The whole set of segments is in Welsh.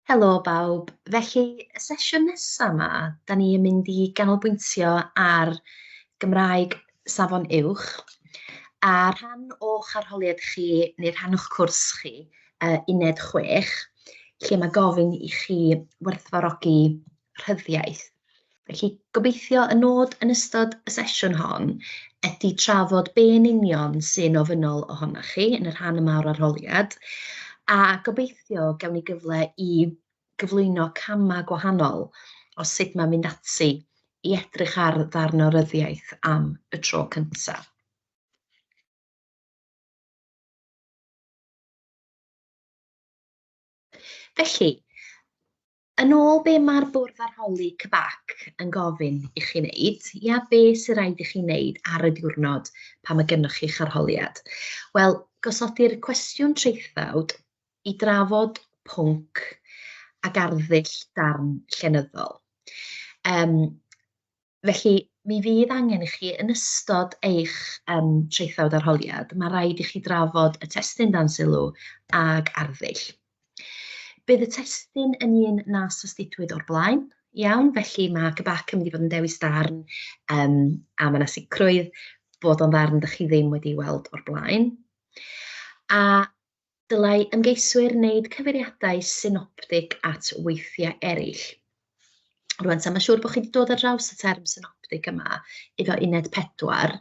Helo bawb, felly y sesiwn nesaf yma, da ni yn mynd i ganolbwyntio ar Gymraeg Safon Uwch, a rhan o'ch arholiad chi, neu rhan o'ch cwrs chi, uned 6, lle mae gofyn i chi werthfawrogi rhyddiaeth. Felly gobeithio y nod yn ystod y sesiwn hon ydy trafod be'n union sy'n ofynnol ohonoch chi yn y rhan yma o'r arholiad, a gobeithio gawn ni gyfle i gyflwyno camau gwahanol o sut mae'n mynd ati i edrych ar ddarn o ryddiaeth am y tro cyntaf. Felly, yn ôl be mae'r bwrdd arholi Cybac yn gofyn i chi wneud, ia, be sy'n rhaid i chi wneud ar y diwrnod pan mae gennych chi'ch arholiad? Wel, gosodir cwestiwn traethawd i drafod pwnc ac arddull darn llenyddol. Felly, mi fydd angen i chi yn ystod eich traethawd arholiad, mae rhaid i chi drafod y testun dan sylw ag arddull. Bydd y testun yn un nas astudiwyd o'r blaen, iawn, felly mae Cybac yn mynd i fod yn dewis darn a mae yna sicrwydd bod o'n ddarn ydych chi ddim wedi weld o'r blaen. A dylai ymgeiswyr wneud cyfeiriadau synoptig at weithiau eraill. Rwan, mae'n siŵr bod chi wedi dod ar draws y term synoptig yma iddo uned 4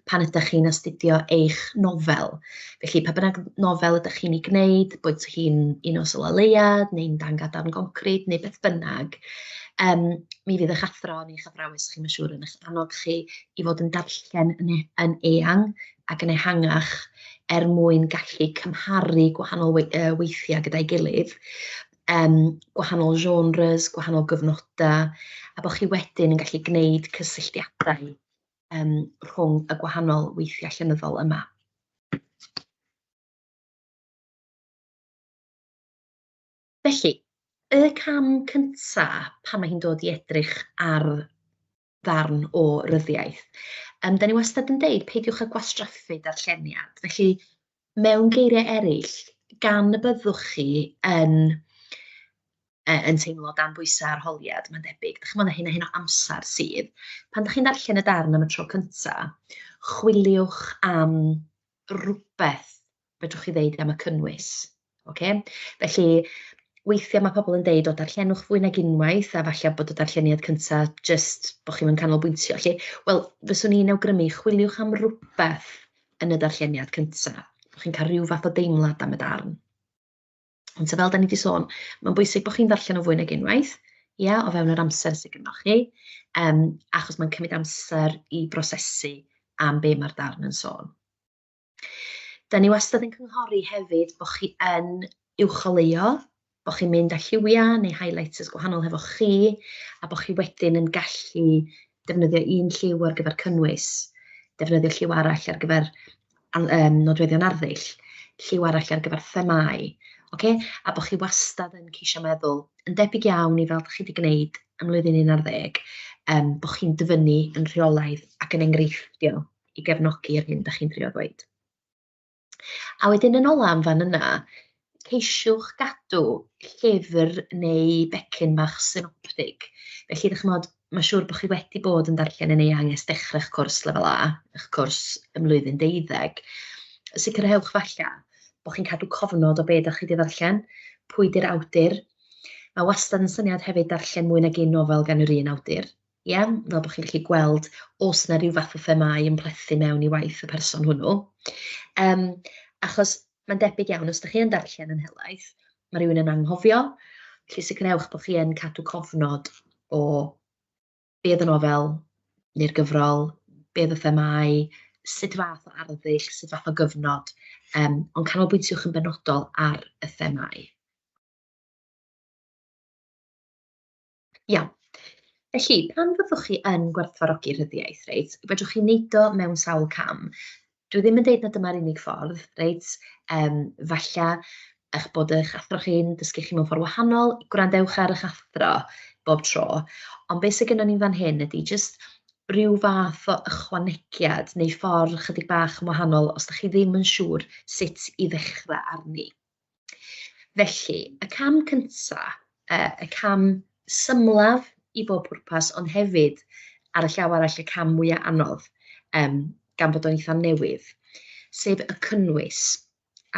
pan ydych chi'n astudio eich nofel. Felly, pa bynnag nofel ydych chi'n ei gwneud, bod chi'n un o Solaleuad, neu'n dangadarn concrit, neu beth bynnag, mi fydd eich athro neu eich athrawes chi'n siŵr yn eich annog chi i fod yn darllen yn eang ac yn ehangach mwyn gallu cymharu gwahanol weithiau gyda'i gilydd, gwahanol genres, gwahanol gyfnodau, a bod chi wedyn yn gallu gwneud cysylltiadau rhwng y gwahanol weithiau llenyddol yma. Felly, y cam cyntaf pan mae hi'n dod i edrych ar ddarn o ryddiaith. Da ni wastad yn deud, peidiwch â gwastraffu darlleniad. Felly, mewn geiriau eraill, gan y byddwch chi yn teimlo dan bwysau arholiad, mae'n debyg. Dych chi'n meddwl hyn o amser sydd. Pan dych chi'n darllen y darn am y tro cyntaf, chwiliwch am rhywbeth fedrwch chi ddeud am y cynnwys. Okay? Felly, weithiau mae pobl yn deud o darllenwch fwy nag unwaith, a falle bod y darlleniad cyntaf jyst bod chi'n canolbwyntio. Felly, wel, fyswn i'n awgrymu, chwiliwch am rhywbeth yn y darlleniad cyntaf. Bod chi'n cael rhyw fath o deimlad am y darn. Ond fel da ni wedi sôn, mae'n bwysig bod chi'n darllen o fwy nag unwaith, ia, o fewn yr amser sydd gennych chi, achos mae'n cymryd amser i brosesu am be mae'r darn yn sôn. Da ni wastad yn cynghori hefyd bod chi yn uwcholeuo, bod chi'n mynd â lliwiau neu highlighters gwahanol hefo chi, a bod chi wedyn yn gallu defnyddio un lliw ar gyfer cynnwys, defnyddio lliw arall ar gyfer nodweddion arddull, lliw arall ar gyfer themau, okay? A bod chi wastad yn ceisio meddwl, yn debyg iawn i fel chi wedi gwneud ym mlwyddyn 11, bod chi'n dyfynnu yn rheolaidd ac yn enghreiffdio i gefnogi'r hyn da chi'n trio ddweud. A wedyn yn ola am fan yna, ceisiwch gadw llyfr neu becyn bach synoptig. Felly, mae'n siŵr bod chi wedi bod yn darllen yn eang ers dechrau'ch cwrs lefel A, eich cwrs ym mlwyddyn 12. Sicrhewch falle bod chi'n cadw cofnod o be ydych chi wedi darllen, pwy di'r awdur. Mae wastad yn syniad hefyd darllen mwy nag un nofel gan yr un awdur. Ie, fel bod chi'n gallu gweld os yna rhyw fath o themau yn plethu mewn i waith y person hwnnw. Achos mae'n debyg iawn, os ydych chi yn darllen yn helaeth, mae rhywun yn anghofio, felly sicrhewch bod chi yn cadw cofnod o be oedd y nofel neu'r gyfrol, be oedd y themau, sut fath o arddull, sut fath o gyfnod, ond canolbwyntiwch yn benodol ar y themau. Iawn. Felly, pan fyddwch chi yn gwerthfawrogi rhyddiaith, reit, fedrwch chi wneud o mewn sawl cam. Dwi ddim yn deud na dyma'r unig ffordd, reit, falle eich bod eich athro chi'n dysgu chi mewn ffordd wahanol, gwrandewch ar eich athro bob tro, ond beth sydd gennym ni fan hyn ydy jyst rhyw fath o ychwanegiad neu ffordd chydig bach yn wahanol os ydych chi ddim yn siŵr sut i ddechrau arni. Felly, y cam cyntaf y cam symlaf i bob pwrpas, ond hefyd ar y llaw arall y cam mwyaf anodd, gan bod o'n eitha newydd, sef y cynnwys.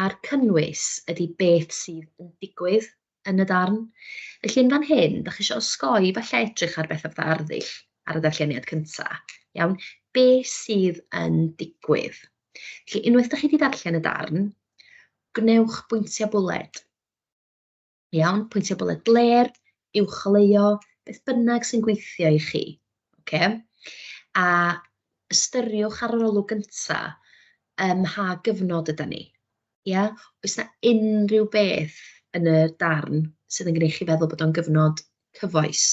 A'r cynnwys ydy beth sydd yn digwydd yn y darn. Felly yn fan hyn, da chi eisiau osgoi falle edrych ar beth fatha arddull ar y darlleniad cyntaf. Iawn, beth sydd yn digwydd. Felly unwaith da chi wedi darllen y darn, gnewch bwyntiau bwled. Iawn, pwyntiau bwled bler, uwcholeuo, beth bynnag sy'n gweithio i chi. Okay? A ystyriwch ar yr olwg gyntaf ha gyfnod yda ni. Ia? Oes na unrhyw beth yn y darn sydd yn gwneud chi feddwl bod o'n gyfnod cyfoes,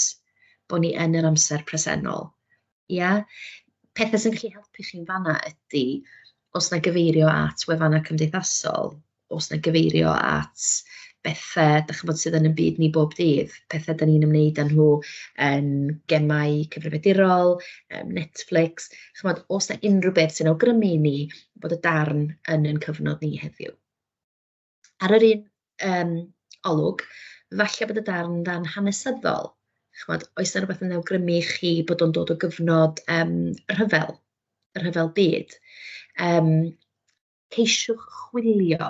bod ni yn yr amser presennol. Ia? Pethau sy'n gallu helpu chi'n fanna ydy, os na gyfeirio at wefannau cymdeithasol, os na gyfeirio at bethau, da chi'n bod sydd yn y byd ni bob dydd, pethau da ni'n ymwneud â nhw yn gemau cyfrifiadurol, Netflix, chi'n bod, os na unrhyw beth sy'n awgrymu ni bod y darn yn ein cyfnod ni heddiw. Ar yr un olwg, falle bod y darn dan hanesyddol. Chimod, oes yna rhywbeth yn awgrymu chi bod o'n dod o gyfnod yr rhyfel byd. Ceisiwch chwilio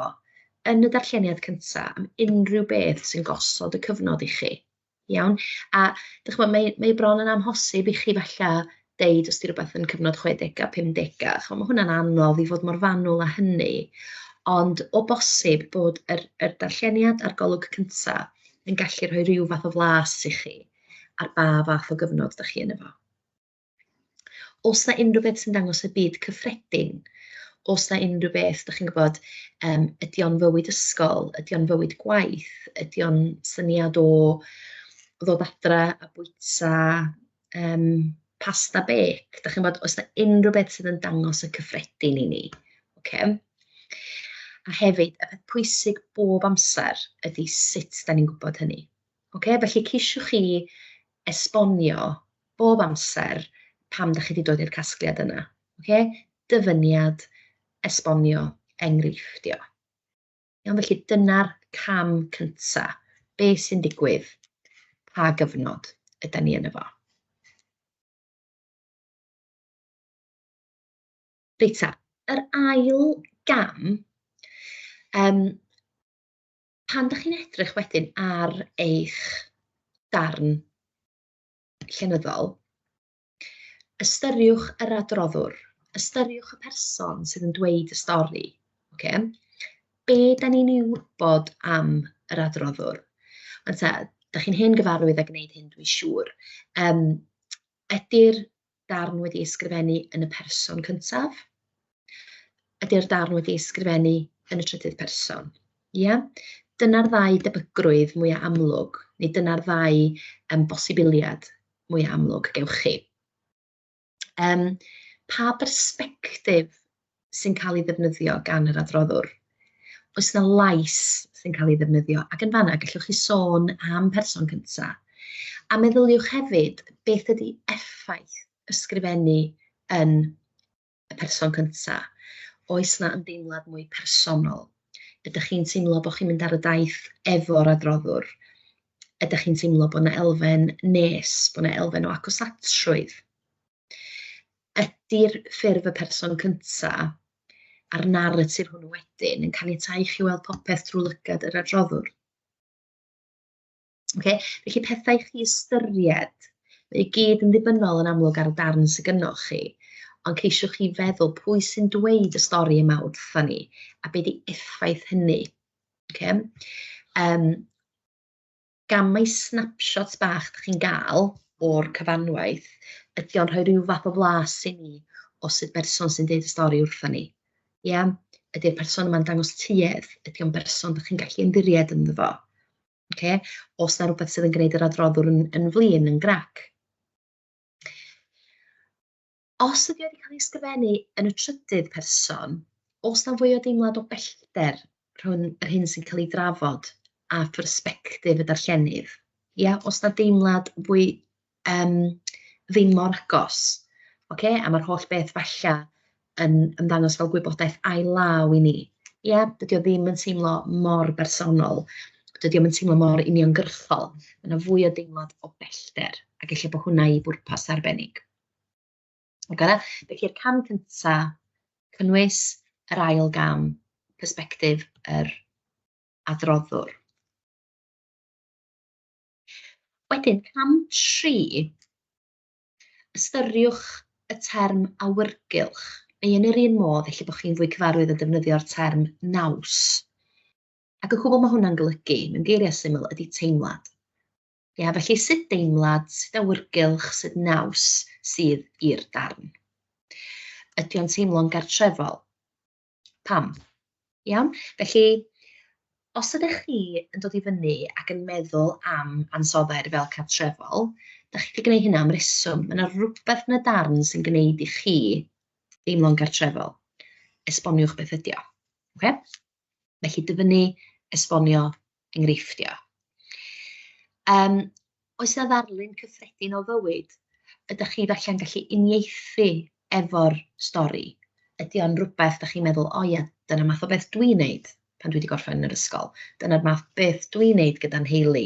yn y darlleniad cyntaf am unrhyw beth sy'n gosod y cyfnod i chi. Iawn? A mae bron yn amhosib i chi falle deud os di rhywbeth yn cyfnod 60, 50. Mae hwnna'n anodd i fod mor fanwl â hynny. Ond o bosib bod yr darlleniad a'r golwg cyntaf yn gallu rhoi rhyw fath o flas i chi ar ba fath o gyfnod ydych chi yn efo. Os na unrhyw beth sy'n dangos y byd cyffredin, os na unrhyw beth, ydych chi'n gwybod, ydy o'n fywyd ysgol, ydy o'n fywyd gwaith, ydy o'n syniad o ddod adra a bwyta pasta bec, ydych chi'n gwybod, os na unrhyw beth sydd yn dangos y cyffredin i ni. Okay? A hefyd, y peth pwysig bob amser ydy sut da ni'n gwybod hynny. Okay? Felly ceisiwch chi esbonio bob amser pam da chi wedi dod i'r casgliad yna. Okay? Dyfyniad, esbonio, enghreiffftio. Iawn, felly dyna'r cam cyntaf. Be sy'n digwydd? Pa gyfnod yda ni yn efo? Reita, yr ail gam, pan da chi'n edrych wedyn ar eich darn llenyddol, ystyriwch yr adroddwr, ystyriwch y person sydd yn dweud y stori. Okay? Be da ni'n ei wybod am yr adroddwr? Da chi'n hen gyfarwydd a gwneud hyn, dwi'n siŵr. Ydy'r darn wedi ysgrifennu yn y person cyntaf? Ydy'r darn wedi ysgrifennu yn y trydydd person? Yeah? Dyna'r ddau debygrwydd mwyaf amlwg, neu dyna'r ddau bosibiliad mwyaf amlwg gewch chi. Pa bersbectif sy'n cael ei ddefnyddio gan yr adroddwr? Oes yna lais sy'n cael ei ddefnyddio, ac yn fanna gallwch chi sôn am person cyntaf. A meddyliwch hefyd beth ydy effaith ysgrifennu yn y person cyntaf. Oes yna ymdeimlad mwy personol? Ydych chi'n teimlo bod chi'n mynd ar y daith efo'r adroddwr? Ydych chi'n teimlo bod yna elfen nes, bod yna elfen o acosatrwydd? Ydy'r ffurf y person cyntaf a'r narratif hwnnw wedyn yn cael ei tai chi weld popeth drwy lygad yr adroddwr? Okay? Felly pethau chi ystyried, mae i gyd yn ddibynnol yn amlwg ar y darn sydd gennych chi, ond ceisiwch chi feddwl pwy sy'n dweud y stori yma wrthon ni, a be di effaith hynny. Okay? Gan mai snapshots bach da chi'n gael o'r cyfanwaith, ydy o'n rhoi rhyw fath o flas i ni o sut berson sy'n deud y stori wrthon ni. Yeah? Ydy'r person yma'n dangos tuedd, ydy o'n berson da chi'n gallu ymddiried ynddo fo. Okay? Os na rhywbeth sydd yn gwneud yr adroddwr yn flin, yn grac. Os ydy wedi cael ei ysgrifennu yn y trydydd person, os na fwy o deimlad o bellter rhwng yr hyn sy'n cael ei drafod a phersbectif y darllenydd, os na deimlad fwy ddim mor agos, okay? A mae'r holl beth falla yn ymddangos fel gwybodaeth ai-law i ni. Dydy o ddim yn teimlo mor bersonol. Dydy o'm yn teimlo mor uniongyrchol. Mae yna fwy o deimlad o bellter, ac eich bod hwnna i bwrpas arbennig. Felly'r cam cyntaf, cynnwys yr ail gam, persbectif yr adroddwr. Wedyn, cam 3, ystyriwch y term awyrgylch, neu yn yr un modd, felly bod chi'n fwy cyfarwydd o defnyddio'r term naws. Ac y cwbl mae hwnna'n golygu, mewn geiriau syml, ydy teimlad. Felly sut deimlad, sut awyrgylch, sut naws sydd i'r darn. Ydy o'n teimlo'n gartrefol? Pam? Iawn? Felly, os ydych chi yn dod i fyny ac yn meddwl am ansoddair fel cartrefol, ydych chi wedi gwneud hynna am reswm. Mae yna rhywbeth yn y darn sy'n gwneud i chi deimlo'n gartrefol. Esboniwch beth ydy o. Felly dyfynu, esbonio, enghreiffdio. Oes yna ddarlun cyffredin o fywyd? Ydych chi falle'n gallu uniaethu efo'r stori? Ydy o'n rhywbeth ydych chi'n meddwl, o ia, dyna math o beth dwi'n neud pan dwi wedi gorffen yn yr ysgol. Dyna'r math beth dwi'n neud gyda'n nheulu.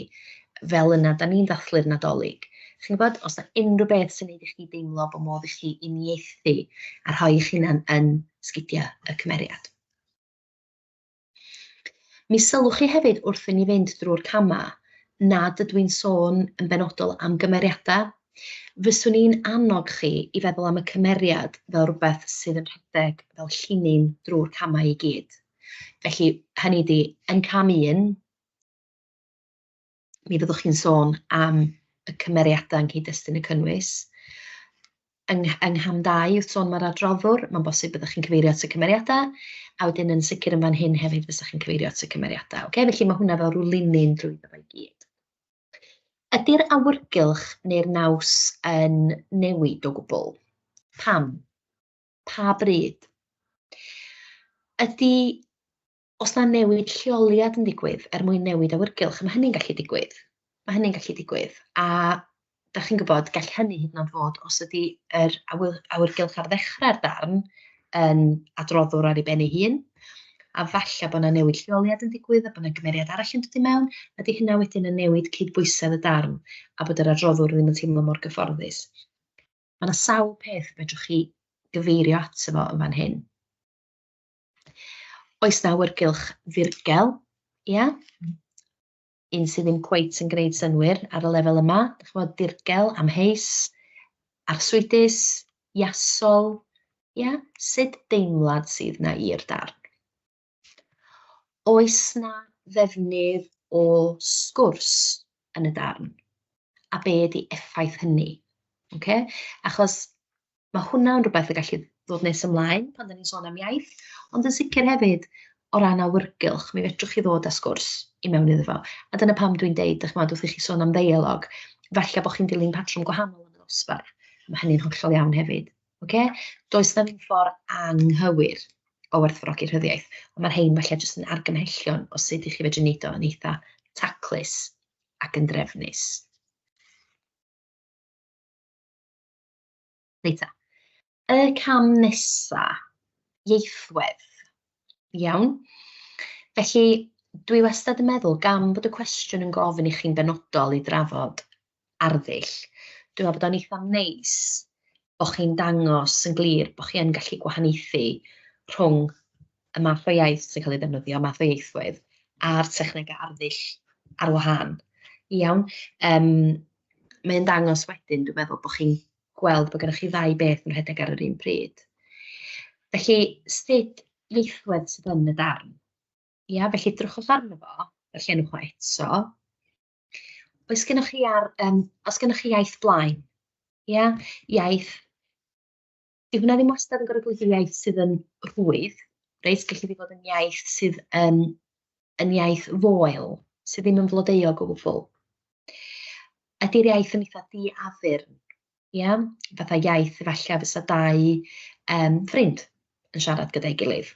Fel yna, da ni'n dathlu'r Nadolig. Chi'n gwybod, os yna unrhyw beth sy'n neud i chi deimlo bod modd i chi uniaethu a rhoi eich hunan yn sgidiau y cymeriad. Mi sylwch chi hefyd wrth i ni fynd drwy'r cama nad ydw i'n sôn yn benodol am gymeriadau. Fyswn i'n annog chi i feddwl am y cymeriad fel rhywbeth sydd yn rhedeg fel llinyn drwy'r camau i gyd. Felly, hynny ydi, yn cam 1, mi fyddwch chi'n sôn am y cymeriadau yn cyd-destun y cynnwys. Yng ngham 2, wrth sôn mae'r adroddwr, mae'n bosib byddwch chi'n cyfeirio at y cymeriadau, a wedyn yn sicr yn fan hyn hefyd fyddwch chi'n cyfeirio at y cymeriadau. Felly mae hwnna fel rhyw linyn drwy ddefo i gyd. Ydy'r awyrgylch neu'r naws yn newid o gwbl? Pam? Pa bryd? Os na newid lleoliad yn digwydd mwyn newid awyrgylch, mae hynny'n gallu digwydd. A da chi'n gwybod, gall hynny hyd yn oed fod os ydy yr awyrgylch ar ddechrau'r darn yn adroddwr ar ei ben ei hun, a falle bod yna newid lleoliad yn digwydd, a bod yna gymeriad arall yn dod i mewn, ydy hynna wedyn yn newid cydbwysedd y darn, a bod yr adroddwr ddim yn teimlo mor gyfforddus. Mae yna sawl peth fedrwch chi gyfeirio ato fo yn fan hyn. Oes na awyrgylch ddirgel, ia? Un sydd ddim cweit yn gwneud synwyr ar y lefel yma. Dych chi'n dirgel, amheus, arswydus, iasol, ia? Sut deimlad sydd na i'r darn? Oes na ddefnydd o sgwrs yn y darn? A be ydy effaith hynny? Achos mae hwnna'n rhywbeth y gallu ddod nes ymlaen pan da ni'n sôn am iaith, ond yn sicr hefyd o ran awyrgylch, mi fedrwch chi ddod â sgwrs i mewn iddo fo. A dyna pam dwi'n deud, wrth i chi sôn am ddeialog, falle bod chi'n dilyn patrwm gwahanol yn y ddosbarth. Mae hynny'n hollol iawn hefyd. Does na ddim ffordd anghywir o werthfawrogi rhyddiaith, ond mae'r rhain falle jyst yn argymhellion o sut i chi fedru wneud o yn eitha taclus ac yn drefnus. Reita. Y cam nesa, ieithwedd. Iawn. Felly, dwi wastad yn meddwl gan bod y cwestiwn yn gofyn i chi'n benodol i drafod arddull, dwi'n meddwl bod o'n eitha neis bod chi'n dangos yn glir bod chi yn gallu gwahaniaethu rhwng y math o iaith sy'n cael ei ddefnyddio, math o ieithwedd, a'r technegau arddull ar wahân. Iawn. Mae'n dangos wedyn, dwi'n meddwl bod chi'n gweld bod gennych chi ddau beth yn rhedeg ar yr un pryd. Felly, sut ieithwedd sydd yn y darn? Felly drwchwch arno fo, darllenwch o eto. Oes gennych chi iaith blaen? Iaith. Yw hwnna ddim wastad yn gorfod golygu iaith sydd yn rhwydd, reit? Gallu di fod yn iaith sydd yn iaith foel, sydd ddim yn flodeuog o gwbl. Ydy'r iaith yn eitha di-addurn? Fatha iaith efallai fysa dau ffrind yn siarad gyda'i gilydd.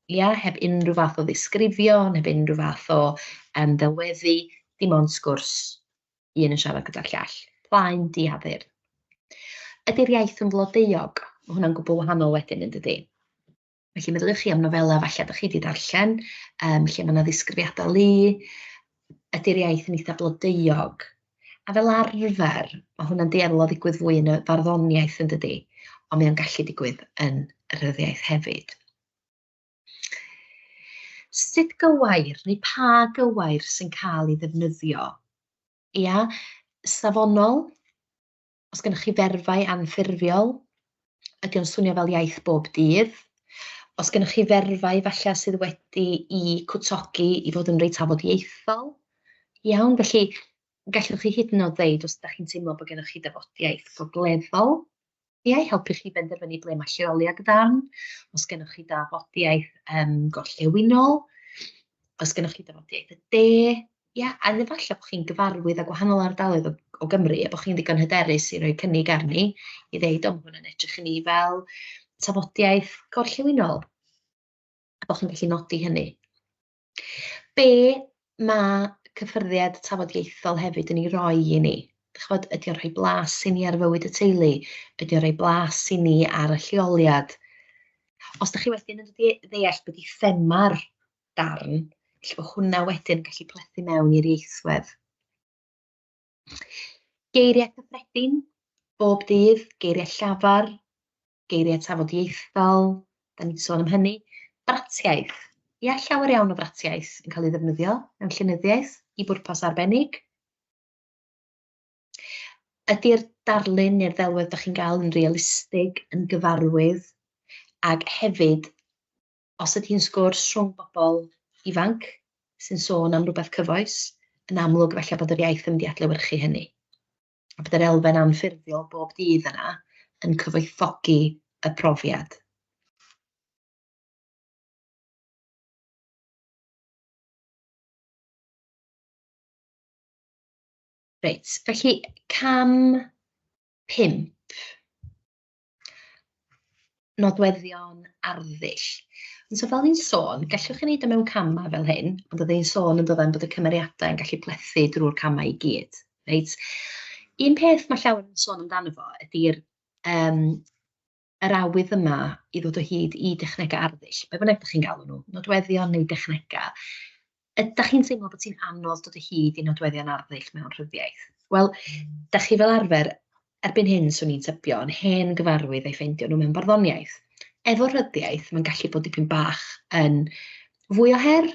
Heb unrhyw fath o ddisgrifio, heb unrhyw fath o ddelweddu, dim ond sgwrs, un yn siarad gyda'r llall. Plaen di-addurn. Ydy'r iaith yn flodeuog? Mae hwnna'n gwbl wahanol wedyn yn dydi. Felly meddyliwch chi am nofela falle ydych chi wedi darllen, lle mae yna ddisgrifiadau lu, ydy'r iaith yn eitha blodeuog. A fel arfer, mae hwnna'n dueddol o ddigwydd fwy yn y farddoniaeth yn dydy, ond mae o'n gallu digwydd yn y ryddiaith hefyd. Sut gywair neu pa gywair sy'n cael ei ddefnyddio? Ia, safonol, os gennych chi ferfau anffurfiol, ydy o'n swnio fel iaith bob dydd. Os gennych chi ferfau falle sydd wedi i cwtogi i fod yn reit tafodieithol, iawn, felly gallwch chi hyd yn oed ddeud os ydych chi'n teimlo bod gennych chi dafodiaeth gogleddol, ia, i helpu chi benderfynu ble mae lleoliad y darn, os gennych chi dafodiaeth gorllewinol, os gennych chi dafodiaeth y de, ia, a efallai bod chi'n gyfarwydd â gwahanol ardaloedd o Gymru a bod chi'n ddigon hyderus i roi cynnig arni i ddeud, o, hwnna'n edrych i ni fel tafodiaeth gorllewinol, a bod chi'n gallu nodi hynny. Be mae cyffyrddiad tafodieithol hefyd yn ei roi i ni? Chod, ydy o'n rhoi blas i ni ar fywyd y teulu? Ydy o'n rhoi blas i ni ar y lleoliad? Os ydych chi wedyn yn ddeall beth i thema'r darn, felly bod hwnna wedyn yn gallu plethu mewn i'r ieithwedd. Geiriau cyffredin, bob dydd, geiriau llafar, geiriau tafodieithol, da ni'n sôn am hynny. Bratiaeth. Ia, llawer iawn o bratiaeth yn cael ei ddefnyddio mewn llenyddiaeth i bwrpas arbennig. Ydy'r darlun neu'r ddelwedd da chi'n gael yn realistig, yn gyfarwydd, ac hefyd, os ydy'n sgwrs rhwng bobl ifanc sy'n sôn am rhywbeth cyfoes, yn amlwg felly bod yr iaith yn mynd i adlewyrchu hynny. A bod yr elfen anffurfiol bob dydd yna yn cyfoethogi y profiad. Reit, felly cam 5. Nodweddion arddull. So fel ni'n sôn, gallwch chi wneud y mewn camau fel hyn, ond oedd ei'n sôn yn dod bod y cymeriadau yn gallu plethu drwy'r camau i gyd. Reit? Un peth mae llawer yn sôn amdano fo ydy'r yr awydd yma i ddod o hyd i dechnegau arddull. Be bynnag ydych chi'n galw nhw, nodweddion neu dechnegau. Ydych chi'n teimlo bod ti'n anodd dod o hyd i nodweddion arddull mewn rhyddiaeth? Wel, ydych chi fel arfer, erbyn hyn swn i'n tybio yn hen gyfarwydd ei ffeindio nhw mewn barddoniaeth. Efo rhyddiaeth, mae'n gallu bod dipyn bach yn fwy o her,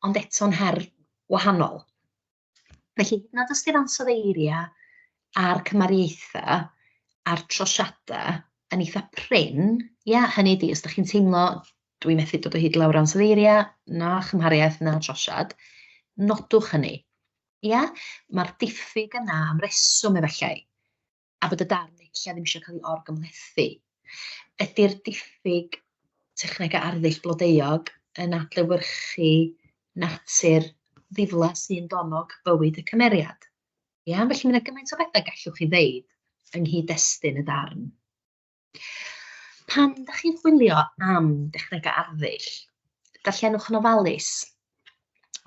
ond eto'n her wahanol. Felly, nad os ti'n ansoddeiriau a'r cymariaethau a'r trosiadau yn eitha prin, ia, hynny di, os ydych chi'n teimlo, dwi'n methu dod o hyd lawr ansoddeiriau, na chymhariaeth, na trosiad, nodwch hynny. Ia, mae'r diffyg yna am reswm efallai, a bod y darn eich ddim eisiau cael ei orgymlethu. Ydy'r diffyg technegau arddull blodeuog yn adlewyrchu natur ddiflas sy'n donog bywyd y cymeriad. Ia, felly mae'n gymaint o bethau gallwch chi ddeud yng nghyd-destun y darn. Pan ydych chi'n chwilio am dechnegau arddull, darllenwch yn ofalus,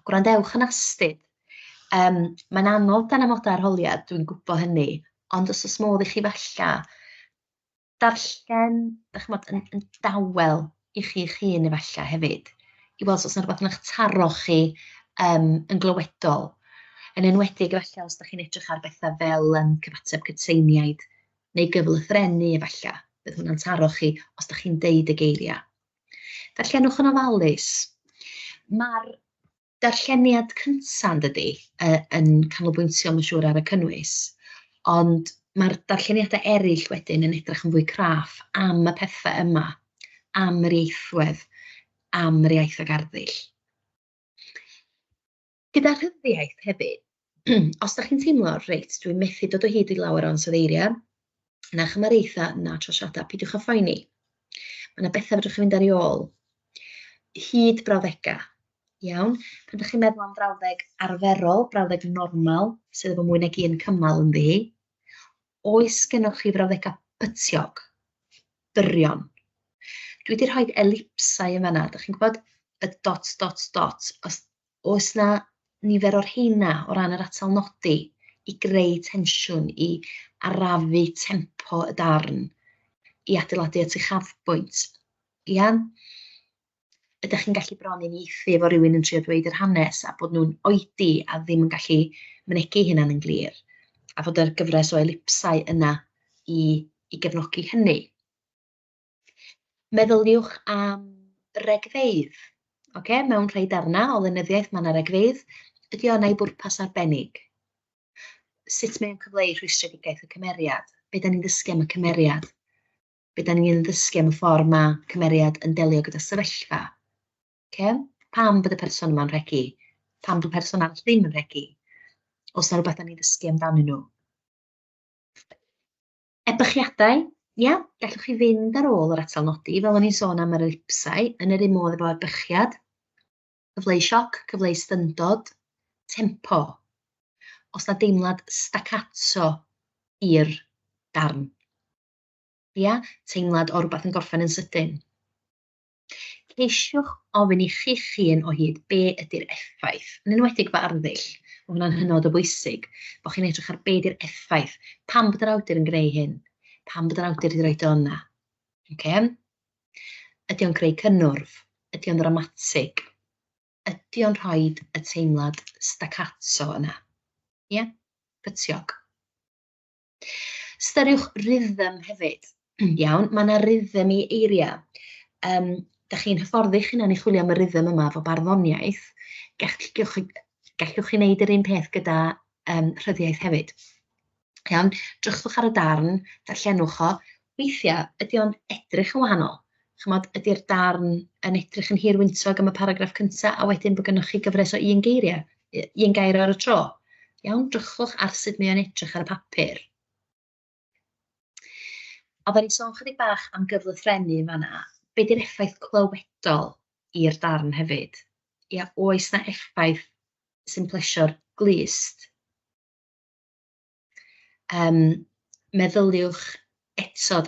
gwrandewch yn astyd. Mae'n anodd dan amodau arholiad, dwi'n gwybod hynny, ond os oes modd i chi falla darllen, yn dawel i chi'ch hun efallai hefyd, i weld os yna rhywbeth yn eich taro chi yn glywedol. Yn enwedig efallai os ydych chi'n edrych ar bethau fel cyfateb cytseiniaid neu gyflythrenu efallai, bydd hwnna'n taro chi os ydych chi'n deud y geiriau. Darllenwch yn ofalus. Mae'r darlleniad cyntaf yn dydy yn canolbwyntio yn siŵr ar y cynnwys, ond mae'r darlleniadau eraill wedyn yn edrych yn fwy craff am y pethau yma, am yr ieithwedd, am yr iaith ag arddull. Gyda rhyddiaeth hefyd, os ydych chi'n teimlo, reit, dwi'n methu dod o hyd i lawer o ansoddeiriau, na chymariaethau, na trosiadau, pidiwch â phoeni. Mae yna bethau fedrwch chi fynd ar ei ôl. Hyd brawddegau, iawn. Pan ydych chi'n meddwl am brawddeg arferol, brawddeg normal, sydd efo mwy nag un cymal yn ddi, oes gennych chi frawddegau bytiog, byrion. Dwi wedi rhoi elipsau yn fanna, ydych chi'n gwybod y dot, dot, dot, oes na nifer o'r heina o ran yr atal nodi i greu tensiwn, i arafu tempo y darn, i adeiladu at ei chafbwynt. Ia? ydych chi'n gallu bron uniaethu efo rhywun yn trio dweud yr hanes a bod nhw'n oedi a ddim yn gallu mynegu hynna'n yn glir, a fod yr gyfres o elipsau yna i gefnogi hynny. Meddyliwch am regfeydd. Mewn rhai darna o lenyddiaeth mae yna regfeydd. Ydy o'na i bwrpas arbennig? Sut mae'n cyfleu rhwystredigaeth y cymeriad? Be da ni'n ddysgu am y cymeriad? Be da ni'n ddysgu am y ffordd mae cymeriad yn delio gyda sefyllfa? Pam bod y person yma'n rhegi? Pam bod y person arall ddim yn rhegi? Os yna rhywbeth da ni'n ddysgu amdanyn nhw? Ebychiadau, gallwch chi fynd ar ôl yr atal nodi, fel o'n i'n sôn am yr elipsau, yn yr un modd efo ebychiad, cyfleu sioc, cyfleu styndod, tempo. Os na deimlad staccato i'r darn. Teimlad o rhywbeth yn gorffen yn sydyn. Ceisiwch ofyn i chi'ch hun o hyd be ydy'r effaith, yn enwedig fy arddull. Mae hwnna'n hynod o bwysig, bod chi'n edrych ar be ydy'r effaith. Pam bod yr awdur yn greu hyn? Pam bod yr awdur wedi roid o yna? Ydy o'n creu cynnwrf? Ydy o'n dramatig? Ydy o'n rhoi y teimlad staccato yna? Pytiog. Styriwch rhythm hefyd. Mae yna rhythm i eiriau. Da chi'n hyfforddi chi'n ei chwilio am y rhythm yma fo barddoniaeth. Gallwch chi wneud yr un peth gyda rhyddiaeth hefyd. Drychwch ar y darn, darllenwch o. Weithiau, ydy o'n edrych yn wahanol. Ydy'r darn yn edrych yn hirwyntog am y paragraff cyntaf, a wedyn bod gennych chi gyfres o un gair ar y tro. Drychwch ar sut mae o'n edrych ar y papur. Oedden ni'n sôn chydig bach am gyflythrenu fan'na. Be di'r effaith clywedol i'r darn hefyd? Oes na effaith sy'n plesio'r glust? Meddyliwch eto,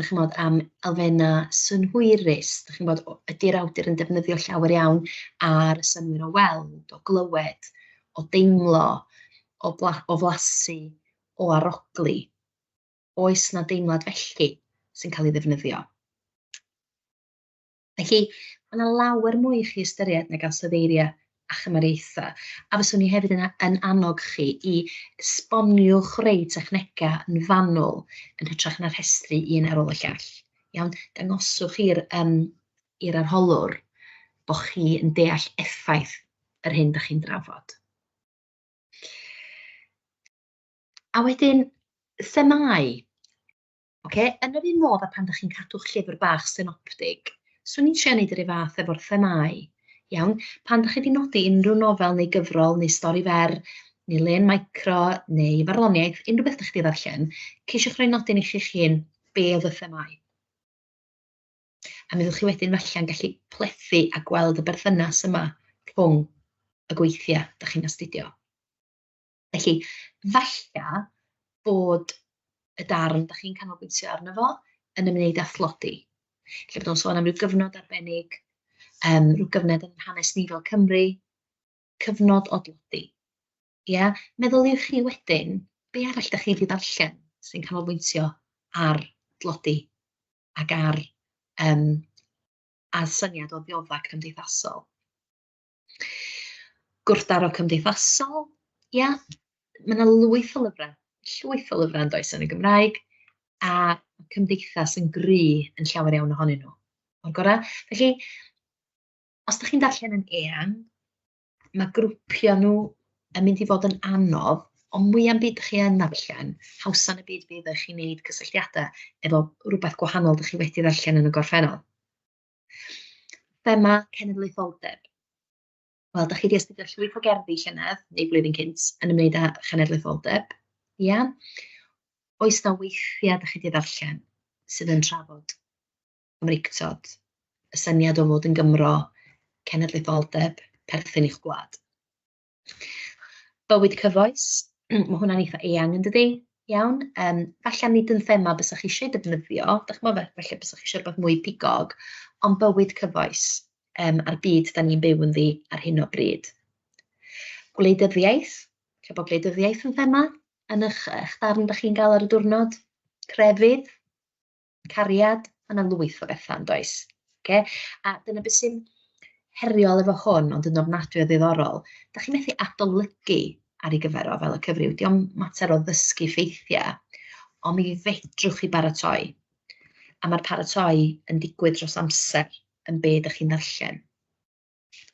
am elfennau synhwyrus. Ydy'r awdur yn defnyddio llawer iawn ar y synwyr o weld, o glywed, o deimlo, o flasu, o arogli. Oes na deimlad felly sy'n cael ei ddefnyddio? Felly, mae yna lawer mwy i chi ystyried nag ansoddeiriau a chymariaethau. A fyswn ni hefyd yn annog chi i esboniwch rei technegau yn fanwl yn hytrach na'r rhestru un ar ôl y llall. Dangoswch i'r arholwr bod chi yn deall effaith yr hyn da chi'n drafod. A wedyn, themau. Yn yr un modd a pan da chi'n cadw'ch llyfr bach synoptig, swn i'n trio wneud yr un fath efo'r themau. Pan da chi wedi nodi unrhyw nofel neu gyfrol neu stori fer, neu len micro, neu farddoniaeth, unrhyw beth da chi wedi ddarllen, ceisiwch roi nodyn i chi'ch hun be oedd y themau. A meddwch chi wedyn falle'n gallu plethu a gweld y berthynas yma rhwng y gweithiau da chi'n astudio. Felly, falle bod y darn da chi'n canolbwyntio arno fo yn ymwneud â thlodi. Lle bod o'n sôn am ryw gyfnod arbennig, ryw gyfnod yn hanes ni fel Cymru, cyfnod o dlodi. Meddyliwch chi wedyn, be arall da chi wedi darllen sy'n canolbwyntio ar dlodi ac ar syniad o ddioddau cymdeithasol. Gwrthdaro cymdeithasol, mae yna llwyth o lyfrau yn does yn y Gymraeg, a cymdeithas yn gry yn llawer iawn ohonyn nhw. Felly, os da chi'n darllen yn eang, mae grwpio nhw yn mynd i fod yn anodd, ond mwya'm byd chi yn darllen, hawsa'n y byd bydd chi'n gwneud cysylltiadau efo rhywbeth gwahanol da chi wedi darllen yn y gorffennol. Thema cenedlaetholdeb. Wel, da chi wedi astudio llwyth o gerddi llynedd, neu blwyddyn cynt, yn ymwneud â chenedlaetholdeb. Oes na weithiau da chi wedi darllen sydd yn trafod ymreictod, y syniad o fod yn Gymro, cenedlaetholdeb, perthyn i'ch gwlad. Bywyd cyfoes, mae hwnna'n eitha eang yn dydi? Falle nid yn thema bysach chi eisiau defnyddio, falle bysach chi eisiau rhywbeth mwy pigog, ond bywyd cyfoes a'r byd da ni'n byw ynddi ar hyn o bryd. Gwleidyddiaeth, lle bod gwleidyddiaeth yn thema yn eich darn da chi'n gael ar y diwrnod. Crefydd, cariad, yna lwyth o bethau yn does. A dyna beth sy'n heriol efo hwn, ond yn ofnadwy o ddiddorol, da chi'n methu adolygu ar ei gyfer o fel y cyfryw. Diolch mater o ddysgu ffeithiau, ond mi fedrwch chi baratoi. A mae'r paratoi yn digwydd dros amser yn be ydych chi'n ddarllen.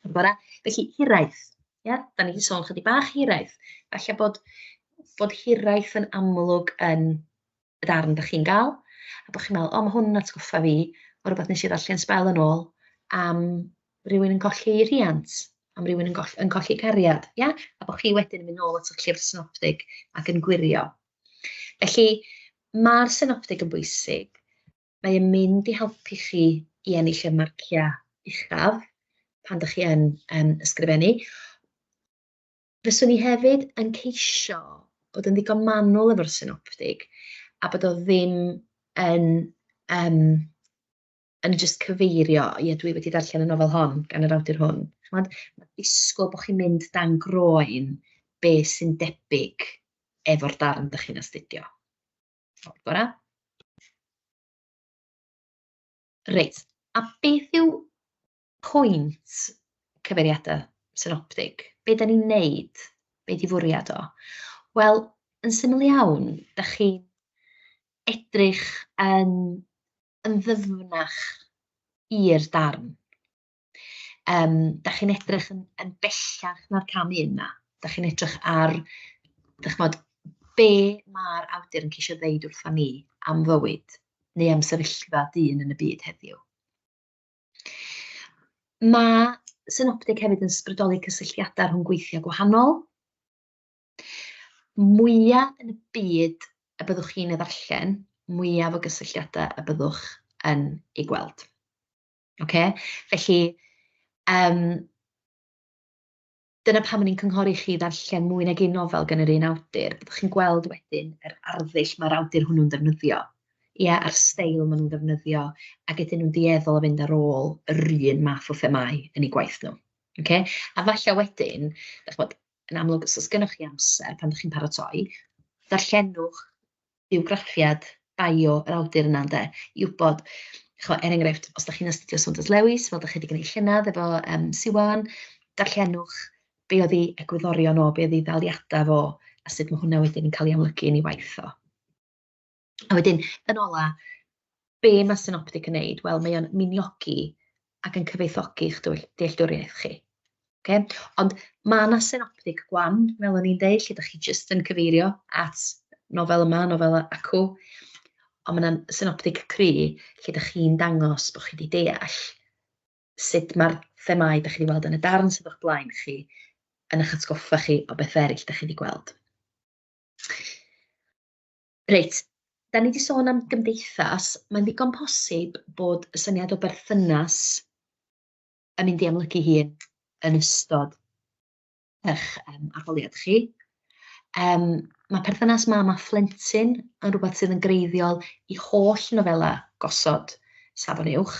Felly, hiraeth. Da ni wedi sôn chydig bach hiraeth. Falle bod hiraeth yn amlwg yn y darn ydych chi'n gael, a bod chi'n meddwl, mae hwn yn atgoffa fi o rywbeth nes i ddarllen sbel yn ôl am rhywun yn colli rhiant, am rhywun yn colli cariad, a bod chi wedyn yn mynd nôl at eich llyfr synoptig ac yn gwirio. Felly, mae'r synoptig yn bwysig. Mae e'n mynd i helpu chi i ennill y marciau uchaf pan ydych chi yn ysgrifennu. Fyswn ni hefyd yn ceisio bod yn ddigon manwl efo'r synoptig a bod o ddim yn just cyfeirio, dwi wedi darllen y nofel hon gan yr awdur hwn. Mae disgwyl bod chi'n mynd dan groen be sy'n debyg efo'r darn ydych chi'n astudio. Gora? Reit, a beth yw pwynt cyfeiriadau synoptig? Be da ni'n neud? Be di fwriad o? Wel, yn syml iawn, da chi'n edrych yn ddyfnach i'r darn. Da chi'n edrych yn bellach na'r cam un na. Da chi'n edrych ar, be mae'r awdur yn ceisio ddeud wrthon ni am fywyd, neu am sefyllfa dyn yn y byd heddiw. Mae synoptig hefyd yn sbrydoli cysylltiadau rhwng gweithiau gwahanol. Mwyaf yn y byd y byddwch chi'n ei ddarllen, mwyaf o gysylltiadau y byddwch yn ei gweld. Felly, dyna pam ni'n cynghori chi ddarllen mwy nag un nofel gan yr un awdur. Byddwch chi'n gweld wedyn yr arddull mae'r awdur hwnnw'n defnyddio. A'r steil maen nhw'n defnyddio, ac ydyn nhw'n dueddol o fynd ar ôl yr un math o themau yn ei gwaith nhw. A falle wedyn, yn amlwg, os gynnwch chi amser pan ydych chi'n paratoi, darllenwch biwgraffiad bio yr awdur yna, i wybod, enghraifft, os ydych chi'n astudio Saunders Lewis, fel ydych chi wedi gwneud llynydd efo Siwan, darllenwch be oedd ei egwyddorion o, be oedd ei ddaliadau fo, a sut mae hwnna wedyn yn cael ei amlygu yn ei waith o. A wedyn, yn ola, be mae synoptig yn neud? Wel, mae o'n miniogi ac yn cyfoethogi eich dealltwriaeth chi. Ond mae yna synoptig gwan, fel o'n i'n deud, lle ydych chi jyst yn cyfeirio at nofel yma, nofel acw. Ond mae yna synoptig cry, lle ydych chi'n dangos bod chi wedi deall sut mae'r themau ydych chi wedi weld yn y darn sydd o'ch blaen chi yn eich atgoffa chi o beth eraill ydych chi wedi gweld. Reit. Da ni wedi sôn am gymdeithas, mae'n ddigon posib bod y syniad o berthynas yn mynd i amlygu hun yn ystod eich arholiad chi. Mae perthynas mam a phlentyn yn rhywbeth sydd yn greiddiol i holl nofela gosod Safon Uwch.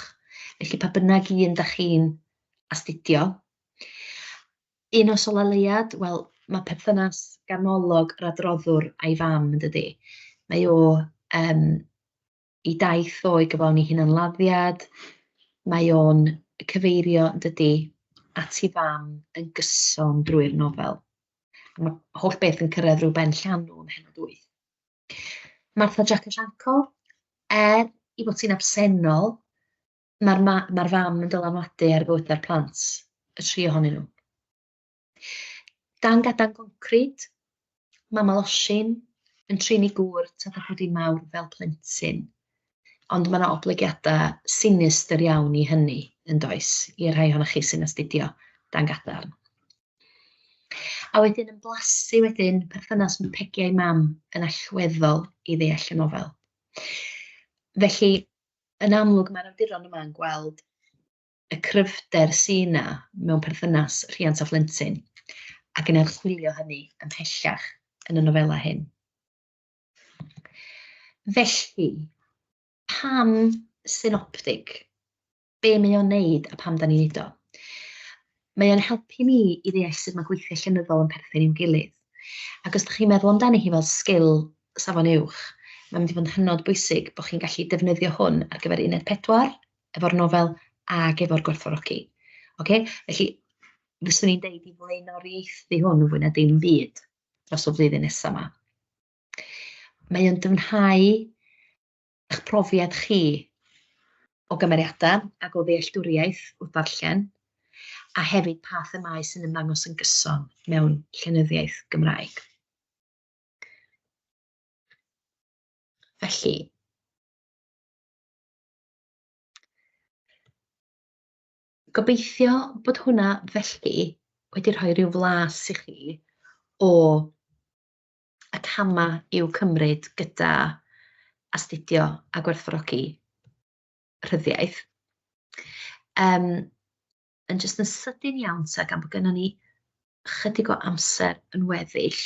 Felly pa bynnag un da chi'n astudio. Un o solaleiad, wel, mae perthynas ganolog yr adroddwr a'i fam yn dydi. Mae o i daith o'i gyflawni hunanladdiad, mae o'n cyfeirio yn dydi at ei fam yn gyson drwy'r nofel. Mae holl beth yn cyrraedd rhyw ben llanw yn hynod wyth. Martha Jack Asianco, i fod sy'n absennol, mae'r fam yn dylanwadu ar fywydau'r plant, y tri ohonyn nhw. Dan Gadan Concrit, Mama Losin, yn trin i gŵr tad a pwdin mawr fel plentyn. Ond mae yna oblygiadau sinister iawn i hynny yn does, i'r rhai ohonoch chi sy'n astudio Dan Gadarn. A wedyn yn blasu wedyn perthynas mae Peggy a'i mam yn allweddol i ddeall y nofel. Felly, yn amlwg mae'r awduron yma'n gweld y cryfder sy'n yna mewn perthynas rhiant a phlentyn ac yn archwilio hynny ymhellach yn y nofela hyn. Felly, pam synoptig? Be mae o'n neud a pam da ni'n neud o? Mae o'n helpu ni i ddeall sut mae gweithiau llenyddol yn perthyn i'w gilydd. Ac os ydych chi'n meddwl amdani hi fel sgil Safon Uwch, mae'n mynd i fod yn hynod bwysig bod chi'n gallu defnyddio hwn ar gyfer uned 4, efo'r nofel ac efo'r Gwerthfawrogi. Okay? Felly, fyswn ni'n deud i flaenoriaethu hwn fwy na dim byd dros y flwyddyn nesaf yma. Mae o'n dyfnhau eich profiad chi o gymeriadau ac o ddealltwriaeth wrth darllen, a hefyd pa themau sy'n ymddangos yn gyson mewn llenyddiaeth Gymraeg. Felly, gobeithio bod hwnna felly wedi rhoi rhyw flas i chi o y camau i'w cymryd gyda astudio a gwerthfawrogi rhyddiaeth. Yn jyst yn sydyn iawn ta gan bod gennym ni chydig o amser yn weddill.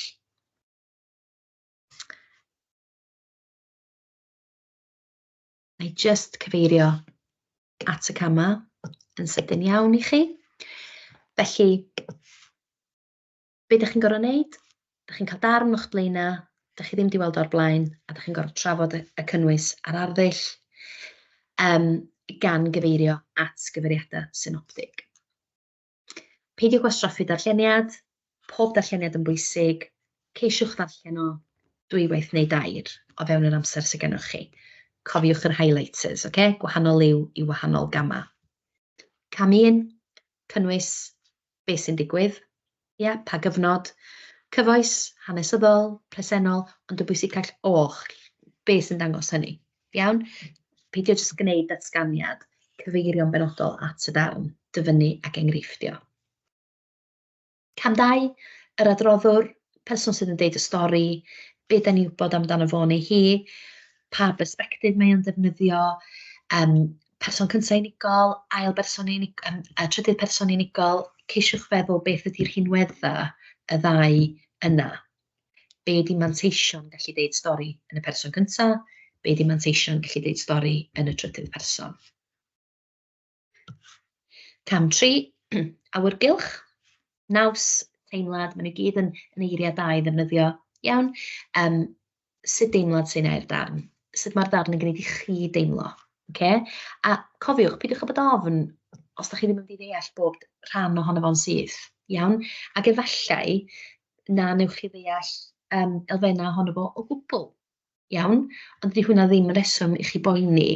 Na i jyst cyfeirio at y camau yn sydyn iawn i chi. Felly, be ydych chi'n gorfod wneud? Ydych chi'n cael darn o'ch blaenau, ydych chi ddim wedi weld o'r blaen, a ydych chi'n gorfod trafod y cynnwys ar arddull gan gyfeirio at gyfeiriadau synoptig. Peidio gwastraffu darlleniad, pob darlleniad yn bwysig, ceisiwch ddarllen o dwywaith neu dair o fewn yr amser sydd gennych chi. Cofiwch yr highlighters, okay? Gwahanol liw i wahanol gamau. Cam 1, cynnwys beth sy'n digwydd, pa gyfnod, cyfoes, hanesyddol, presennol, ond y bwysig call och, beth sy'n dangos hynny. Iawn? Peidio jyst gwneud datganiad, cyfeirio'n benodol at y darn, dyfynnu ac enghreiffdio. Cam 2, yr adroddwr, person sydd yn deud y stori, be da ni wybod amdano fo neu hi, pa bersbectif mae o'n defnyddio, person cyntaf unigol, trydydd person unigol, ceisiwch feddwl beth ydy'r rhinweddau y ddau yna. Be di manteision gallu deud stori yn y person cyntaf, be di manteision gallu deud stori yn y trydydd person. Cam 3, awyrgylch, naws, teimlad, maen nhw gyd yn eiriau da i ddefnyddio. Iawn, sut deimlad sy'n eir darn? Sut mae'r darn yn gwneud i chi deimlo? Okay? A cofiwch, peidiwch o bod ofn os da chi ddim yn wedi deall bob rhan ohono fo'n syth. Iawn? Ac efallai na newch chi ddeall elfennau ohono fo o gwbl. Iawn? Ond dydy hwnna ddim yn reswm i chi boeni.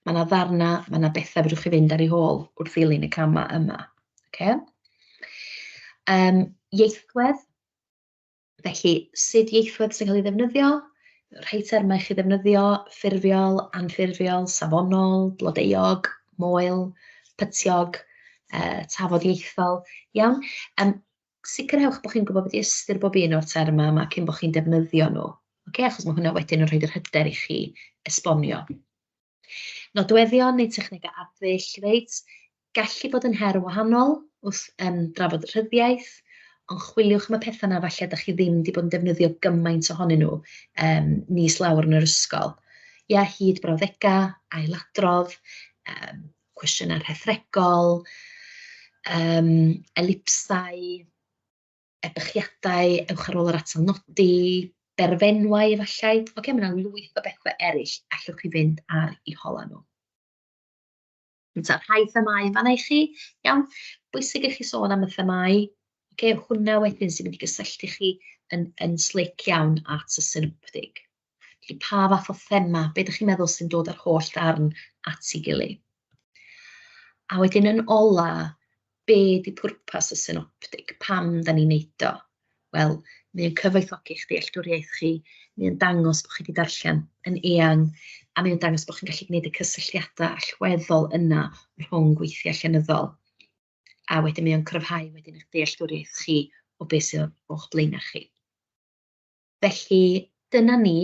Mae yna ddarna, mae yna bethau fedrwch chi fynd ar ei hôl wrth ddilyn y camau yma. Okay? Ieithwedd. Felly, sut ieithwedd sy'n cael ei ddefnyddio? Rhai termau chi ddefnyddio, ffurfiol, anffurfiol, safonol, blodeuog, moel, pytiog, tafodieithol. Iawn? Sicrhewch bod chi'n gwybod beth i ystyr bob un o'r termau yma cyn bod chi'n defnyddio nhw. Okay? Achos mae hwnna wedyn yn rhoi'r hyder i chi esbonio. Nodweddion neu technegau arddull, reit? Gallu bod yn her wahanol wrth drafod rhyddiaeth, ond chwiliwch am y pethau yna falle ydych chi ddim wedi bod yn defnyddio gymaint ohonyn nhw nis lawr yn yr ysgol. Ia, hyd brawddegau, ailadrodd, cwestiynau rhethregol, elipsau, ebychiadau, ewch ar ôl yr atal nodi, berfenwau efallai. Okay, mae yna lwyth o bethau eraill allwch chi fynd ar eu hola nhw. Rhai themau fanna i chi, iawn, bwysig i chi sôn am y themau. Okay, hwnna wedyn sy'n mynd i gysylltu chi yn slic iawn at y synoptig. Felly pa fath o thema, be ydych chi'n meddwl sy'n dod ar holl darn at ei gilydd. A wedyn yn ola, be di pwrpas y synoptig, pam da ni'n neud o? Wel, mae'n cyfoethogi eich dealltwriaeth chi, mae'n dangos bod chi wedi darllen yn eang, a mae'n dangos bod chi'n gallu gwneud y cysylltiadau allweddol yna rhwng gweithiau llenyddol. A wedyn mae'n cryfhau wedyn eich dealltwriaeth chi o beth sydd o'ch blaenau chi. Felly, dyna ni.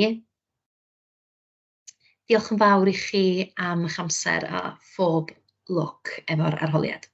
Diolch yn fawr i chi am eich amser a phob lwc efo'r arholiad.